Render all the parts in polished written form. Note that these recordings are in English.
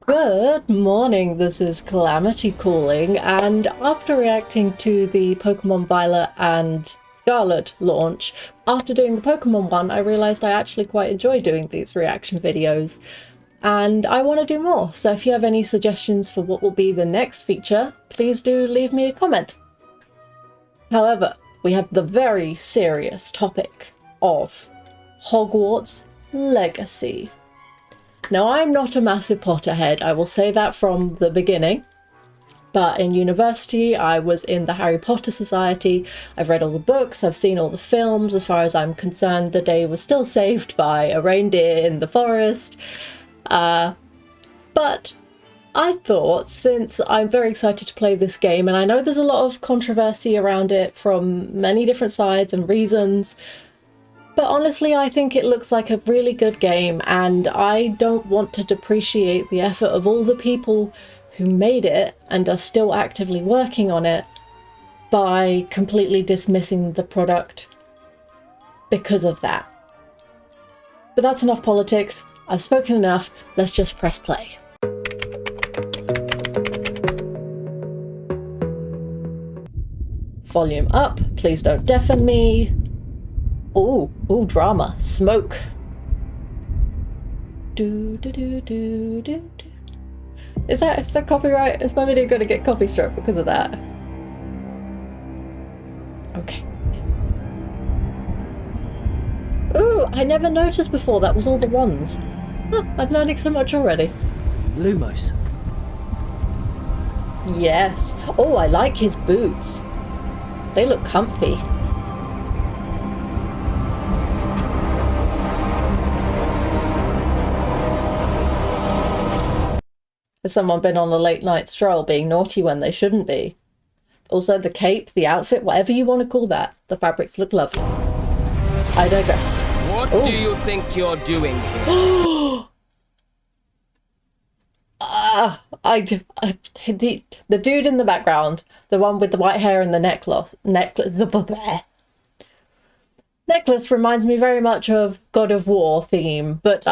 Good morning, this is Calamity calling, and after reacting to the Pokemon Violet and Scarlet launch, after doing the Pokemon one, I realised I actually quite enjoy doing these reaction videos, and I want to do more, so if you have any suggestions for what will be the next feature, please do leave me a comment. However, we have the very serious topic of Hogwarts Legacy. Now, I'm not a massive Potterhead, I will say that from the beginning, but in university I was in the Harry Potter Society. I've read all the books, I've seen all the films. As far as I'm concerned, the day was still saved by a reindeer in the forest. But I thought, since I'm very excited to play this game, and I know there's a lot of controversy around it from many different sides and reasons, but honestly, I think it looks like a really good game, and I don't want to depreciate the effort of all the people who made it and are still actively working on it by completely dismissing the product because of that. But that's enough politics. I've spoken enough. Let's just press play. Volume up. Please don't deafen me. Ooh, drama. Smoke. Do do do do do do. Is that copyright? Is my video gonna get copy struck because of that? Okay. Ooh, I never noticed before that was all the ones. Huh, I'm learning so much already. Lumos. Yes. Oh, I like his boots. They look comfy. Has someone been on a late night stroll being naughty when they shouldn't be? Also, the cape, the outfit, whatever you want to call that, the fabrics look lovely. I digress. What do you think you're doing here? The dude in the background, the one with the white hair and the necklace reminds me very much of God of War theme, but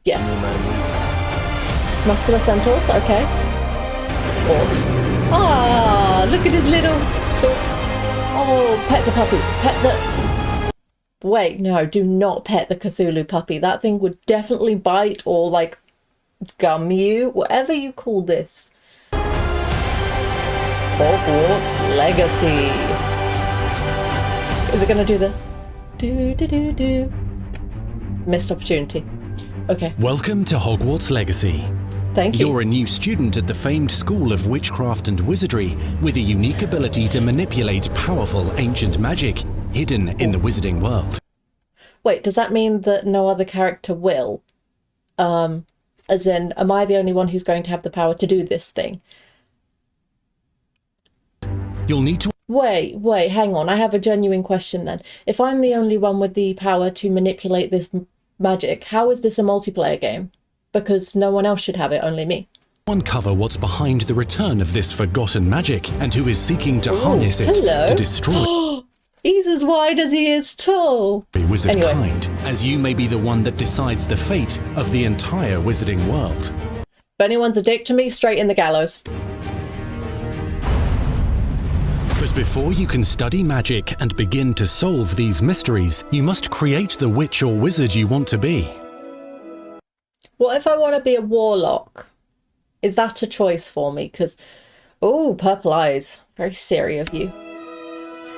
yes. Muscular centaurs, okay. Orcs. Ah, look at his little... Oh, pet the puppy. Pet the... Wait, no, do not pet the Cthulhu puppy. That thing would definitely bite or, like, gum you. Whatever you call this. Hogwarts Legacy. Is it going to do the... Do. Missed opportunity. Okay. Welcome to Hogwarts Legacy. Thank you. You're a new student at the famed School of Witchcraft and Wizardry with a unique ability to manipulate powerful ancient magic hidden in the wizarding world. Wait, does that mean that no other character will? As in, am I the only one who's going to have the power to do this thing? You'll need to... Wait, hang on. I have a genuine question then. If I'm the only one with the power to manipulate this magic, how is this a multiplayer game? Because no one else should have it, only me. Uncover what's behind the return of this forgotten magic and who is seeking to harness it to destroy... He's as wide as he is tall. ...the wizard kind, as you may be the one that decides the fate of the entire wizarding world. If anyone's a dick to me, straight in the gallows. But before you can study magic and begin to solve these mysteries, you must create the witch or wizard you want to be. What if I want to be a warlock? Is that a choice for me? Because, oh, purple eyes. Very serious of you.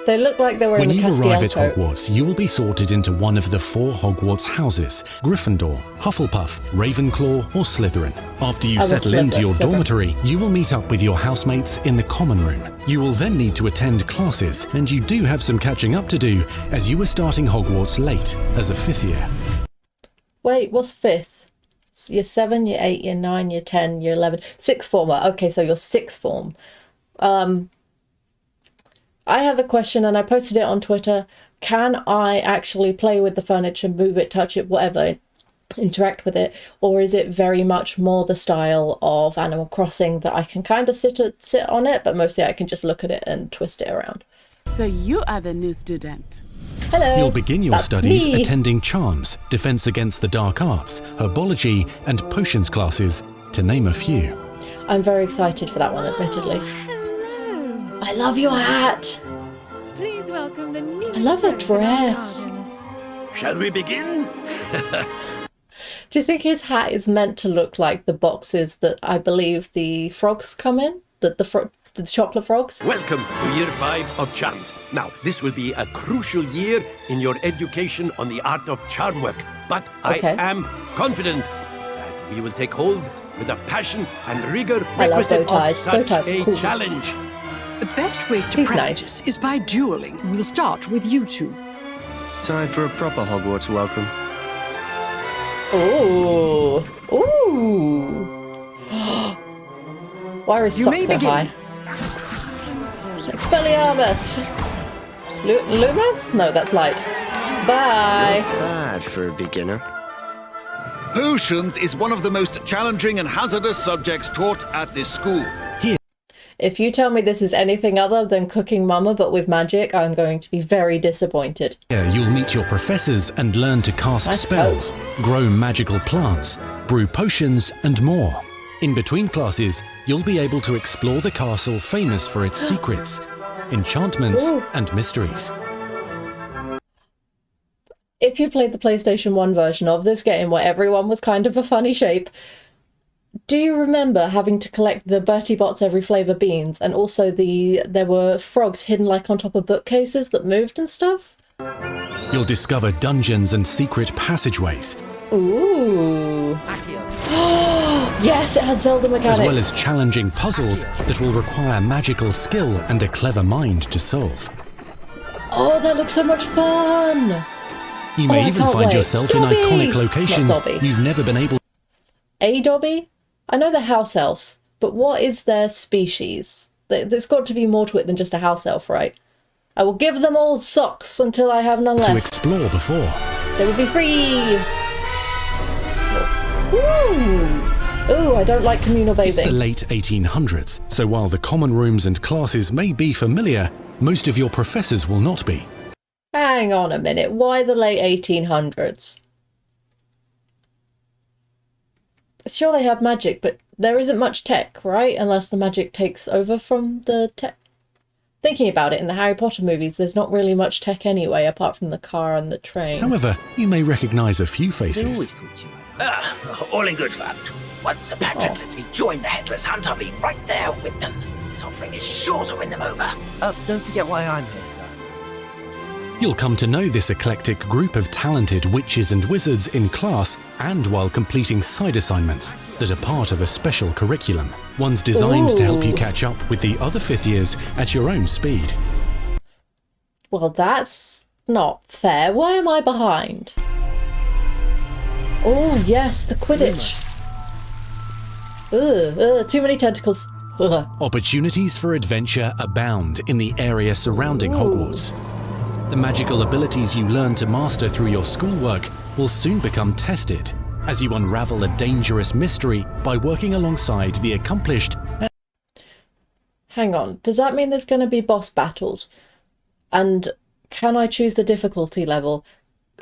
They look like they were in the Castiel When you arrive at coat. Hogwarts, you will be sorted into one of the 4 Hogwarts houses: Gryffindor, Hufflepuff, Ravenclaw, or Slytherin. After you settle into your dormitory, you will meet up with your housemates in the common room. You will then need to attend classes, and you do have some catching up to do, as you are starting Hogwarts late, as a 5th year. Wait, what's 5th? Year 7, year 8, year 9, year 10, year 11. 6th former. Okay, so you're 6th form. I have a question and I posted it on Twitter. Can I actually play with the furniture, move it, touch it, whatever, interact with it? Or is it very much more the style of Animal Crossing that I can kind of sit on it, but mostly I can just look at it and twist it around? So you are the new student. Hello. You'll begin your That's studies me. attending Charms, Defense Against the Dark Arts, Herbology, and Potions classes to name a few. I'm very excited for that one, admittedly. Hello. I love your hat. Please welcome the new. I love her dress. Shall we begin? Do you think his hat is meant to look like the boxes that I believe the frogs come in? The chocolate frogs? Welcome to year 5 of charms. Now, this will be a crucial year in your education on the art of charm work. But Okay. I am confident that we will take hold with the passion and rigor I love requisite bow ties. of Bow such ties are a cool. challenge. The best way to He's practice is by dueling. We'll start with you two. Time for a proper Hogwarts welcome. Ooh. Ooh. Why are his You may socks so begin. high? Expelliarmus! Loomis? No, that's light. Bye! Bad for a beginner. Potions is one of the most challenging and hazardous subjects taught at this school. If you tell me this is anything other than Cooking Mama but with magic, I'm going to be very disappointed. Here you'll meet your professors and learn to cast I spells, grow magical plants, brew potions, and more. In between classes, you'll be able to explore the castle famous for its secrets, enchantments, Ooh. and mysteries. If you played the PlayStation 1 version of this game where everyone was kind of a funny shape, do you remember having to collect the Bertie Bott's Every Flavour beans and also there were frogs hidden like on top of bookcases that moved and stuff? You'll discover dungeons and secret passageways, Ooh. Yes, it has Zelda mechanics. as well as challenging puzzles that will require magical skill and a clever mind to solve. Oh, that looks so much fun! You may I even can't find wait. yourself Dobby! in iconic Not locations Dobby. you've never been able A Dobby? I know they're house elves, but what is their species? There's got to be more to it than just a house elf, right? I will give them all socks until I have none to left. explore before. They will be free! Ooh! Ooh, I don't like communal It's the bathing. late 1800s, so while the common rooms and classes may be familiar, most of your professors will not be. Hang on a minute, why the late 1800s? Sure, they have magic, but there isn't much tech, right? Unless the magic takes over from the tech. Thinking about it, in the Harry Potter movies, there's not really much tech anyway, apart from the car and the train. However, you may recognise a few faces. All in good fun. Once Sir Patrick lets me join the Headless Hunt, I'll be right there with them. This offering is sure to win them over. Don't forget why I'm here, sir. You'll come to know this eclectic group of talented witches and wizards in class and while completing side assignments that are part of a special curriculum. One's designed to help you Ooh. catch up with the other fifth years at your own speed. Well, that's not fair. Why am I behind? Oh, yes, the Quidditch. Ugh, too many tentacles. Ugh. Opportunities for adventure abound in the area surrounding Hogwarts. The magical abilities you learn to master through your schoolwork will soon become tested as you unravel a dangerous mystery by working alongside the accomplished. Hang on, does that mean there's going to be boss battles? And can I choose the difficulty level?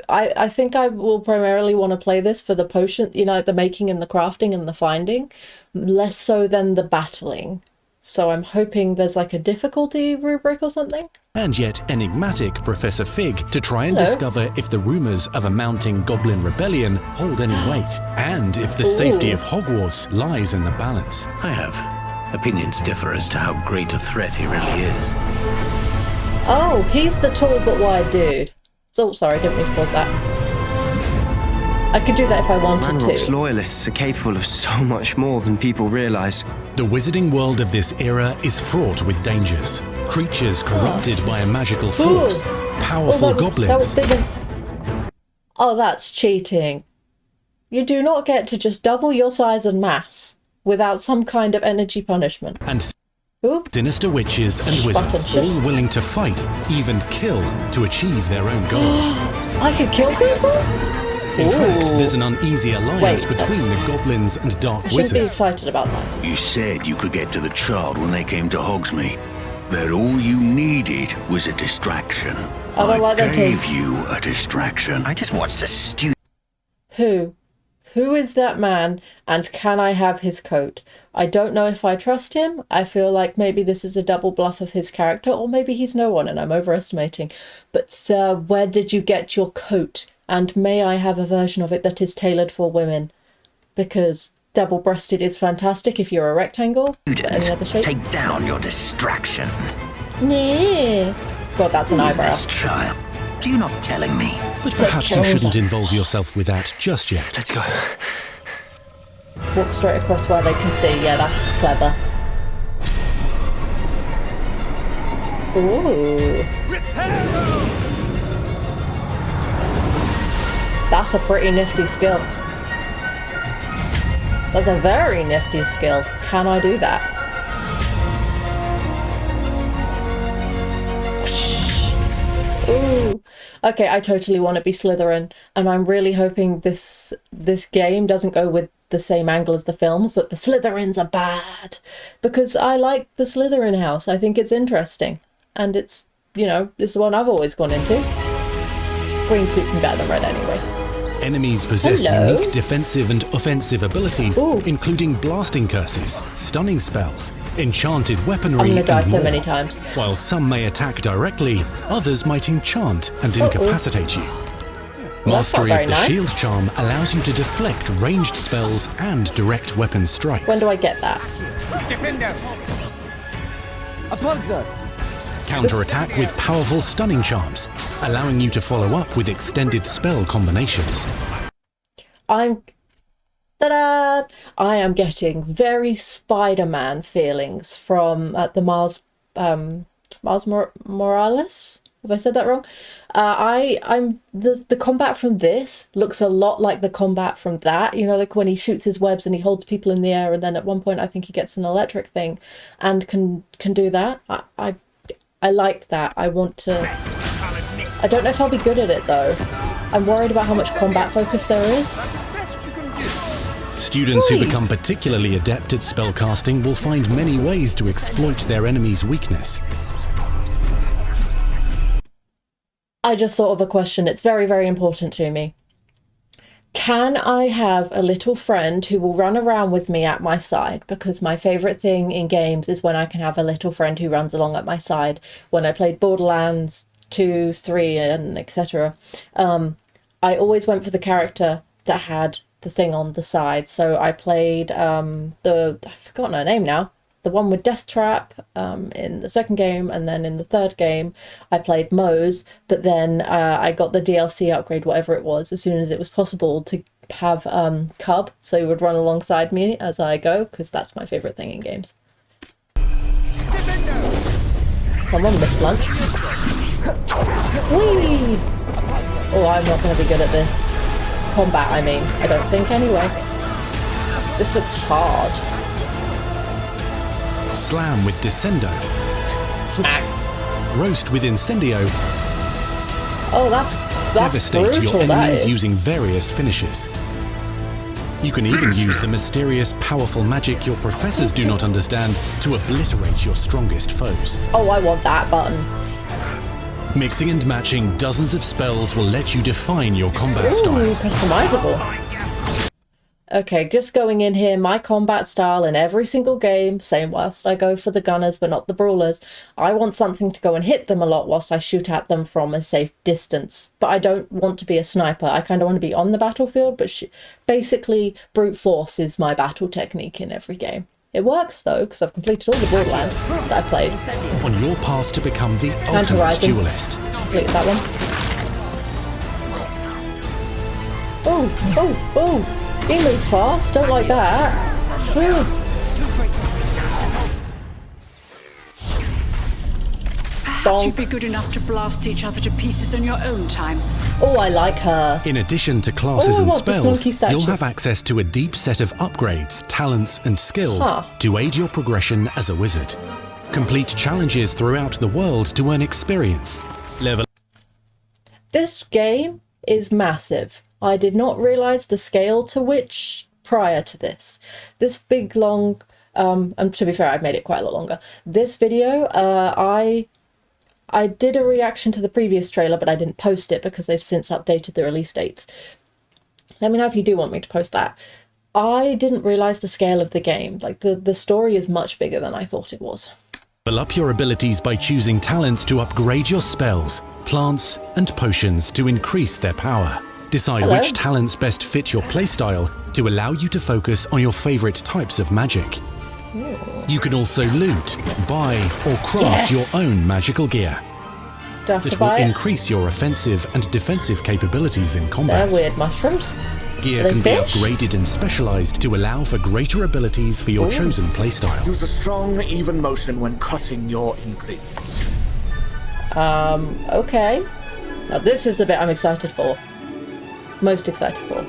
I think I will primarily want to play this for the potion, you know, the making and the crafting and the finding, less so than the battling. So I'm hoping there's like a difficulty rubric or something. And yet enigmatic Professor Fig to try and Hello. discover if the rumours of a mounting goblin rebellion hold any weight, and if the safety Ooh. of Hogwarts lies in the balance. I have. Opinions differ as to how great a threat he really is. Oh, he's the tall but wide dude. So sorry, didn't mean to pause that. I could do that if I wanted Ranrock's to. loyalists are capable of so much more than people realise. The wizarding world of this era is fraught with dangers. Creatures corrupted by a magical force, powerful that was goblins, big oh, that's cheating. You do not get to just double your size and mass without some kind of energy punishment. and Oop. sinister witches and wizards, Button. all willing to fight, even kill, to achieve their own goals. I could kill people? In fact, Ooh. there's an uneasy alliance Wait, between the goblins and dark I shouldn't be wizards. excited about that. You said you could get to the child when they came to Hogsmeade. That all you needed was a distraction. I don't like that gave too. you a distraction. I just watched a stupid. Who? Who is that man, and can I have his coat? I don't know if I trust him. I feel like maybe this is a double bluff of his character, or maybe he's no one and I'm overestimating. But sir, where did you get your coat? And may I have a version of it that is tailored for women? Because double-breasted is fantastic if you're a rectangle. Any other shape? Take down your distraction. Nee. God, that's an eyebrow. This child. Are you not telling me? But perhaps you shouldn't involve yourself with that just yet. Let's go. Walk straight across where they can see. Yeah, that's clever. Ooh. That's a pretty nifty skill. That's a very nifty skill. Can I do that? Ooh. Okay, I totally want to be Slitherin, and I'm really hoping this game doesn't go with the same angle as the films, that the Slytherins are bad, because I like the Slytherin house. I think it's interesting, and it's, you know, it's the one I've always gone into. Green suit's better than red anyway. Enemies possess unique defensive and offensive abilities, Ooh. including blasting curses, stunning spells, enchanted weaponry, I'm gonna die and so more. many times. While some may attack directly, others might enchant and incapacitate you. Mastery of the shield charm allows you to deflect ranged spells and direct weapon strikes. When do I get that? Defender! A partner! Counterattack with powerful stunning charms, allowing you to follow up with extended spell combinations. Ta-da! I am getting very Spider-Man feelings from the Miles Morales. Have I said that wrong? I'm the combat from this looks a lot like the combat from that. You know, like when he shoots his webs and he holds people in the air, and then at one point I think he gets an electric thing, and can do that. I like that. I want to. I don't know if I'll be good at it though. I'm worried about how much combat focus there is. Students who become particularly adept at spellcasting will find many ways to exploit their enemy's weakness. I just thought of a question. It's very, very important to me. Can I have a little friend who will run around with me at my side? Because my favourite thing in games is when I can have a little friend who runs along at my side. When I played Borderlands 2, 3 and etc. I always went for the character that had the thing on the side. So I played I've forgotten her name now. The one with Death Trap in the second game, and then in the third game I played Mose, but then I got the DLC upgrade, whatever it was, as soon as it was possible to have Cub, so he would run alongside me as I go, because that's my favourite thing in games. Someone missed lunch. Whee! Oh, I'm not going to be good at this. Combat, I mean. I don't think anyway. This looks hard. Slam with Descendo. Smack. Roast with Incendio. Oh, that's Devastate brutal, your that enemies is. using various finishes. You can even use the mysterious, powerful magic your professors do not understand to obliterate your strongest foes. Oh, I want that button. Mixing and matching dozens of spells will let you define your combat Ooh, style. customizable. Okay, just going in here, my combat style in every single game, same whilst I go for the gunners but not the brawlers. I want something to go and hit them a lot whilst I shoot at them from a safe distance. But I don't want to be a sniper. I kind of want to be on the battlefield, but basically brute force is my battle technique in every game. It works though, because I've completed all the Borderlands that I played. On your path to become the ultimate Counter-rising. duelist. Completed that one. Oh, oh, oh! He moves fast, don't like that. Ooh. Perhaps you'd be good enough to blast each other to pieces on your own time. Oh, I like her. In addition to classes Oh, and what, the spells, smoky statue. you'll have access to a deep set of upgrades, talents and skills to aid your progression as a wizard. Complete challenges throughout the world to earn experience. Level. This game is massive. I did not realise the scale to which prior to this. This big, long, and to be fair, I've made it quite a lot longer. This video, I did a reaction to the previous trailer, but I didn't post it because they've since updated the release dates. Let me know if you do want me to post that. I didn't realise the scale of the game. Like, the story is much bigger than I thought it was. Level up your abilities by choosing talents to upgrade your spells, plants, and potions to increase their power. Decide which talents best fit your playstyle to allow you to focus on your favourite types of magic. Ooh. You can also loot, buy, or craft your own magical gear. It will increase your offensive and defensive capabilities in combat. They're weird mushrooms. Gear can be upgraded and specialized to allow for greater abilities for your chosen playstyle. Use a strong, even motion when cutting your ingredients. Okay. Now this is the bit I'm excited for. Most excited for.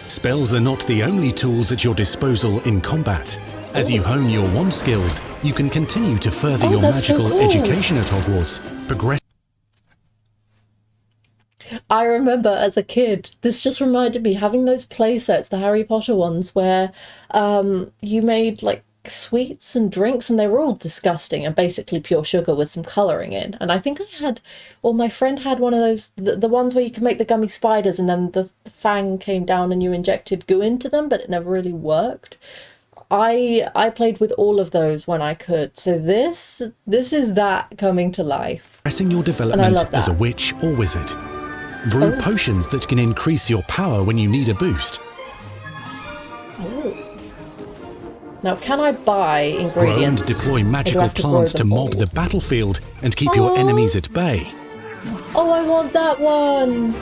Spells are not the only tools at your disposal in combat. As you hone your wand skills, you can continue to further your magical education at Hogwarts. Progress. I remember as a kid, this just reminded me, having those play sets, the Harry Potter ones, where you made like sweets and drinks, and they were all disgusting and basically pure sugar with some colouring in. And I think I had, or my friend had one of those, the ones where you could make the gummy spiders and then the fang came down and you injected goo into them, but it never really worked. I played with all of those when I could. So this is that coming to life. Progressing your development as a witch or wizard. Brew potions that can increase your power when you need a boost. Now, can I buy ingredients? Grow and deploy magical plants to mob the battlefield and keep your enemies at bay. Oh, I want that one!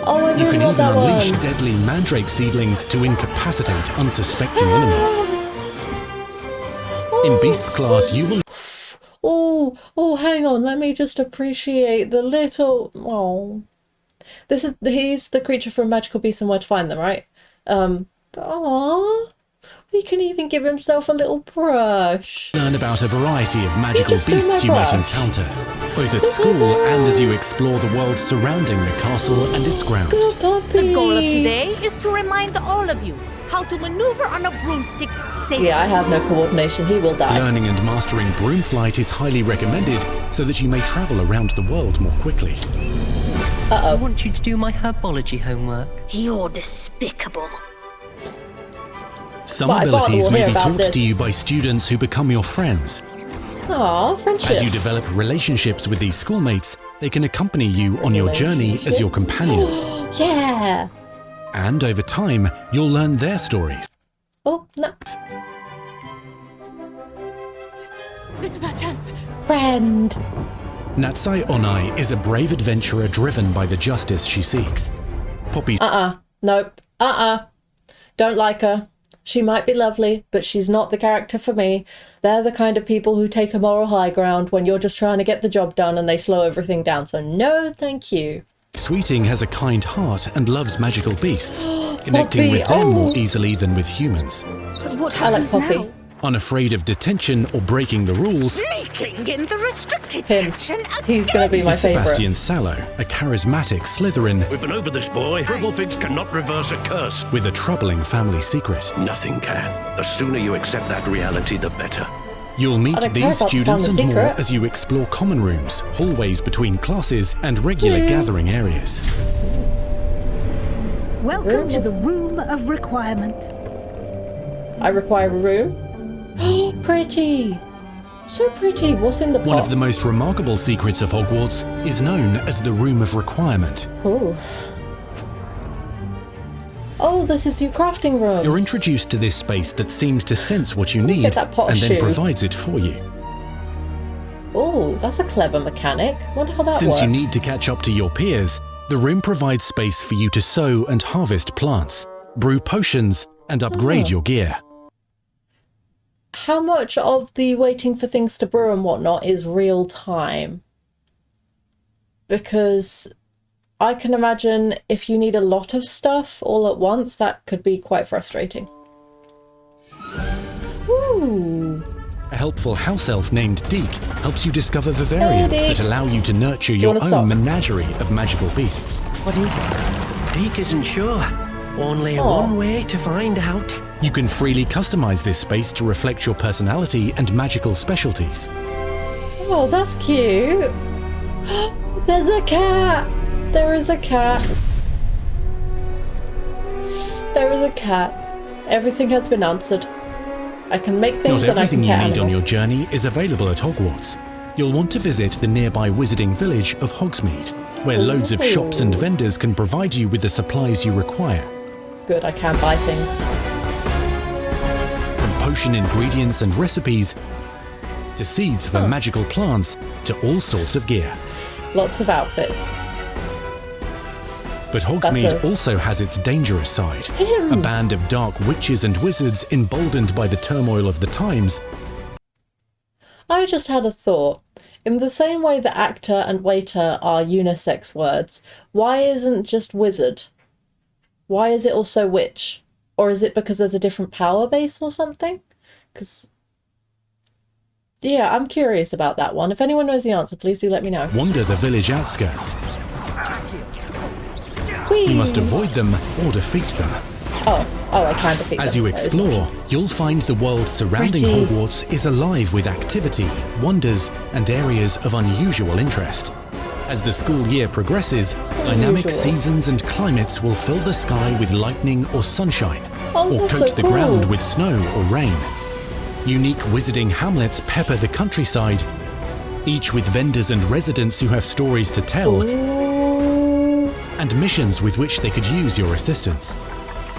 Oh, I really want that one! You can even unleash deadly mandrake seedlings to incapacitate unsuspecting enemies. In Beast class, you will... Oh, hang on, let me just appreciate the little... Oh. He's the creature from Magical Beasts and Where to Find Them, right? Aww. He can even give himself a little brush. Learn about a variety of magical beasts you might encounter, both at school and as you explore the world surrounding the castle and its grounds. The goal of today is to remind all of you how to maneuver on a broomstick safely. Yeah, I have no coordination. He will die. Learning and mastering broom flight is highly recommended so that you may travel around the world more quickly. I want you to do my herbology homework. You're despicable. Some abilities may be taught to you by students who become your friends. Aww, friendship. As you develop relationships with these schoolmates, they can accompany you on your journey as your companions. Yeah. And over time, you'll learn their stories. Oh, no. This is our chance. Friend. Natsai Onai is a brave adventurer driven by the justice she seeks. Poppy... Nope. Don't like her. She might be lovely, but she's not the character for me. They're the kind of people who take a moral high ground when you're just trying to get the job done and they slow everything down. So no, thank you. Sweeting has a kind heart and loves magical beasts, connecting with them more easily than with humans. I like Poppy. Unafraid of detention or breaking the rules, Sneaking in the restricted section again. He's going to be my favourite. Sebastian Sallow, a charismatic Slytherin. We've been over this, boy. Pricklefigs cannot reverse a curse. With a troubling family secret. Nothing can. The sooner you accept that reality, the better. You'll meet these students and more as you explore common rooms, hallways between classes, and regular gathering areas. Welcome to the Room of Requirement. I require a room? Oh, pretty! So pretty. What's in the pot? One of the most remarkable secrets of Hogwarts is known as the Room of Requirement. Oh, this is your crafting room. You're introduced to this space that seems to sense what you need and then provides it for you. Oh, that's a clever mechanic. Wonder how that works. Since you need to catch up to your peers, the room provides space for you to sow and harvest plants, brew potions, and upgrade your gear. How much of the waiting for things to brew and whatnot is real time? Because I can imagine if you need a lot of stuff all at once, that could be quite frustrating. Ooh. A helpful house elf named Deke helps you discover vivariums that allow you to nurture your own menagerie of magical beasts. What is it? Deke isn't sure. Only one way to find out. You can freely customize this space to reflect your personality and magical specialties. Oh, that's cute. There's a cat. There is a cat. There is a cat. Everything has been answered. I can make things Not and I can everything you get need on animals. your journey is available at Hogwarts. You'll want to visit the nearby wizarding village of Hogsmeade, where loads of shops and vendors can provide you with the supplies you require. Good, I can buy things. From potion ingredients and recipes, to seeds for magical plants, to all sorts of gear. Lots of outfits. But Hogsmeade also has its dangerous side. A band of dark witches and wizards emboldened by the turmoil of the times. I just had a thought. In the same way that actor and waiter are unisex words, why isn't just wizard? Why is it also witch? Or is it because there's a different power base or something? Because... yeah, I'm curious about that one. If anyone knows the answer, please do let me know. Wander the village outskirts. You must avoid them or defeat them. Oh, I can defeat them. As you explore, you'll find the world surrounding Hogwarts is alive with activity, wonders, and areas of unusual interest. As the school year progresses, dynamic seasons and climates will fill the sky with lightning or sunshine, or coat the ground with snow or rain. Unique wizarding hamlets pepper the countryside, each with vendors and residents who have stories to tell, and missions with which they could use your assistance.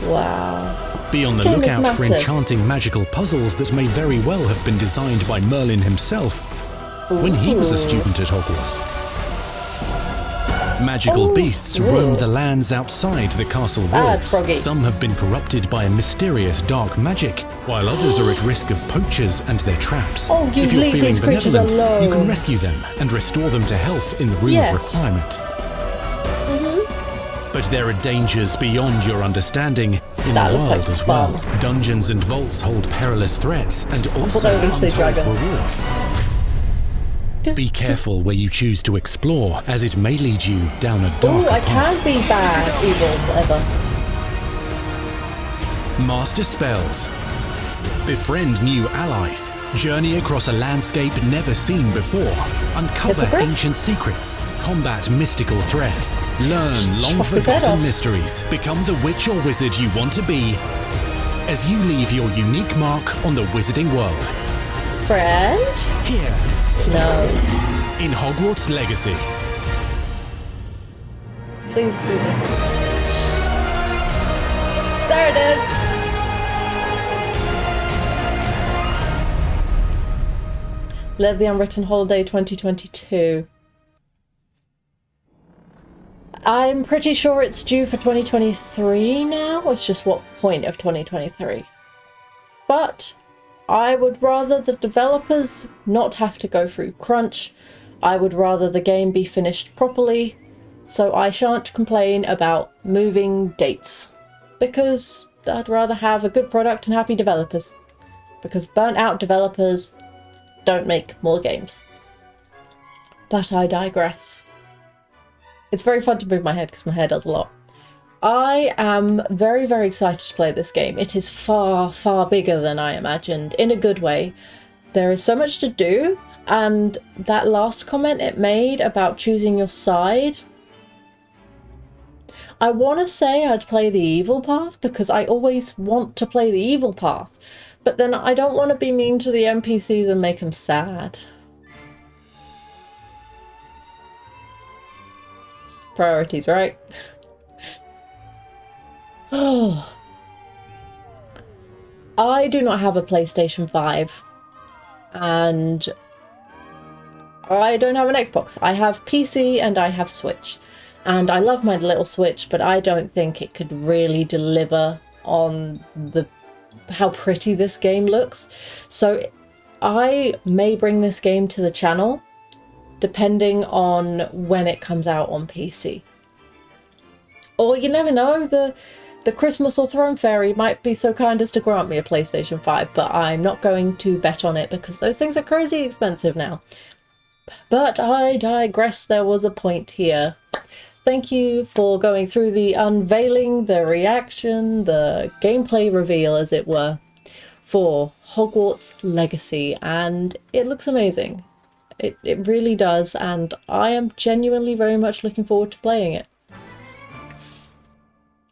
Wow. Be on the lookout for enchanting magical puzzles that may very well have been designed by Merlin himself when he was a student at Hogwarts. Magical beasts roam the lands outside the castle walls. Some have been corrupted by a mysterious dark magic, while others are at risk of poachers and their traps. If you're feeling benevolent, you can rescue them and restore them to health in the Room of Requirement. But there are dangers beyond your understanding in the world as well. Dungeons and vaults hold perilous threats and also untold rewards. Be careful where you choose to explore, as it may lead you down a darker I can be bad, evil, whatever. Master spells. Befriend new allies. Journey across a landscape never seen before. Uncover ancient secrets. Combat mystical threats. Learn long-forgotten mysteries. Become the witch or wizard you want to be as you leave your unique mark on the wizarding world. Friend? Here. No. In Hogwarts Legacy. Please do that. There it is! Live the Unwritten Holiday 2022. I'm pretty sure it's due for 2023 now. It's just what point of 2023. But I would rather the developers not have to go through crunch. I would rather the game be finished properly. So I shan't complain about moving dates. Because I'd rather have a good product and happy developers. Because burnt out developers don't make more games. But I digress. It's very fun to move my head because my hair does a lot. I am very, very excited to play this game. It is far, far bigger than I imagined, in a good way. There is so much to do, and that last comment it made about choosing your side, I want to say I'd play the evil path because I always want to play the evil path. But then I don't want to be mean to the NPCs and make them sad. Priorities, right? Oh. I do not have a PlayStation 5. And I don't have an Xbox. I have PC and I have Switch. And I love my little Switch, but I don't think it could really deliver on how pretty this game looks. So I may bring this game to the channel depending on when it comes out on PC. Or you never know, the Christmas or Throne Fairy might be so kind as to grant me a PlayStation 5, but I'm not going to bet on it because those things are crazy expensive now. But I digress, there was a point here. Thank you for going through the unveiling, the reaction, the gameplay reveal, as it were, for Hogwarts Legacy, and it looks amazing. It really does, and I am genuinely very much looking forward to playing it.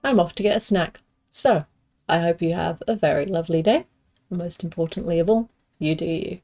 I'm off to get a snack. So, I hope you have a very lovely day. And most importantly of all, you do you.